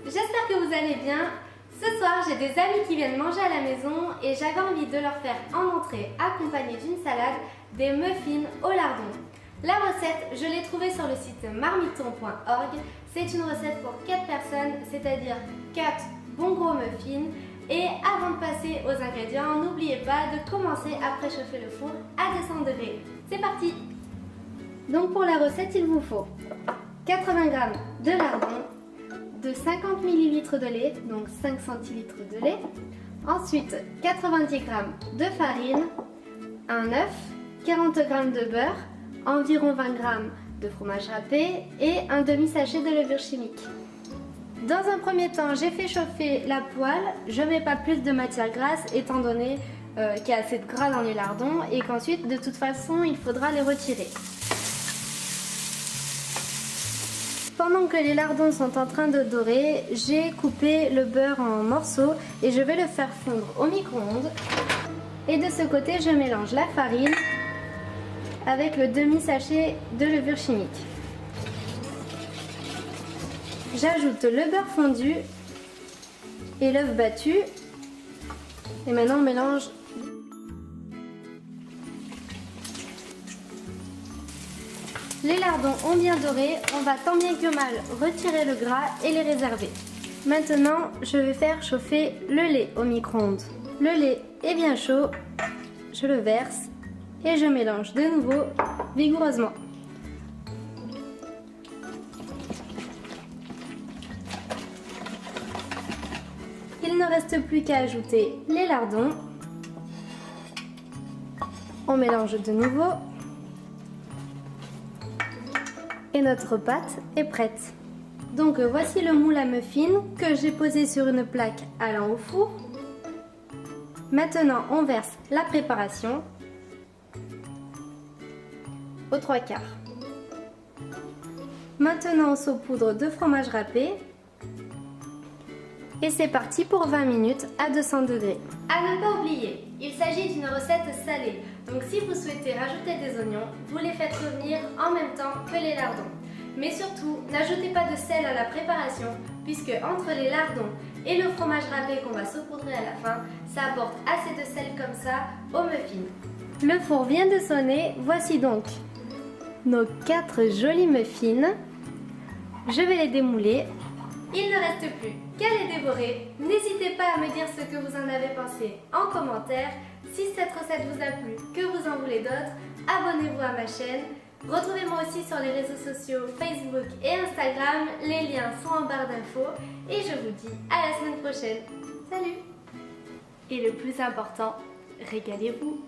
j'espère que vous allez bien. Ce soir, j'ai des amis qui viennent manger à la maison et j'avais envie de leur faire en entrée, accompagnée d'une salade, des muffins au lardon. La recette, je l'ai trouvée sur le site marmiton.org. C'est une recette pour 4 personnes, c'est-à-dire 4 bons gros muffins. Et avant de passer aux ingrédients, n'oubliez pas de commencer à préchauffer le four à 200 degrés. C'est parti! Donc pour la recette, il vous faut 80 g de lardon, de 50 ml de lait, donc 5 centilitres de lait. Ensuite, 90 g de farine, un œuf, 40 g de beurre, environ 20 g de fromage râpé et un demi-sachet de levure chimique. Dans un premier temps, j'ai fait chauffer la poêle. Je ne mets pas plus de matière grasse étant donné qu'il y a assez de gras dans les lardons et qu'ensuite, de toute façon, il faudra les retirer. Pendant que les lardons sont en train de dorer, j'ai coupé le beurre en morceaux et je vais le faire fondre au micro-ondes. Et de ce côté, je mélange la farine avec le demi-sachet de levure chimique. J'ajoute le beurre fondu et l'œuf battu. Et maintenant, on mélange. Les lardons ont bien doré, on va tant bien que mal retirer le gras et les réserver. Maintenant, je vais faire chauffer le lait au micro-ondes. Le lait est bien chaud, je le verse et je mélange de nouveau vigoureusement. Il ne reste plus qu'à ajouter les lardons. On mélange de nouveau. Et notre pâte est prête. Donc voici le moule à muffins que j'ai posé sur une plaque allant au four. Maintenant on verse la préparation aux 3/4. Maintenant on saupoudre de fromage râpé. Et c'est parti pour 20 minutes à 200 degrés. À ne pas oublier, il s'agit d'une recette salée. Donc si vous souhaitez rajouter des oignons, vous les faites revenir en même temps que les lardons. Mais surtout, n'ajoutez pas de sel à la préparation, puisque entre les lardons et le fromage râpé qu'on va saupoudrer à la fin, ça apporte assez de sel comme ça aux muffins. Le four vient de sonner, voici donc nos 4 jolis muffins. Je vais les démouler. Il ne reste plus qu'à les dévorer. N'hésitez pas à me dire ce que vous en avez pensé en commentaire. Si cette recette vous a plu, que vous en voulez d'autres, abonnez-vous à ma chaîne. Retrouvez-moi aussi sur les réseaux sociaux Facebook et Instagram. Les liens sont en barre d'infos. Et je vous dis à la semaine prochaine. Salut! Et le plus important, régalez-vous!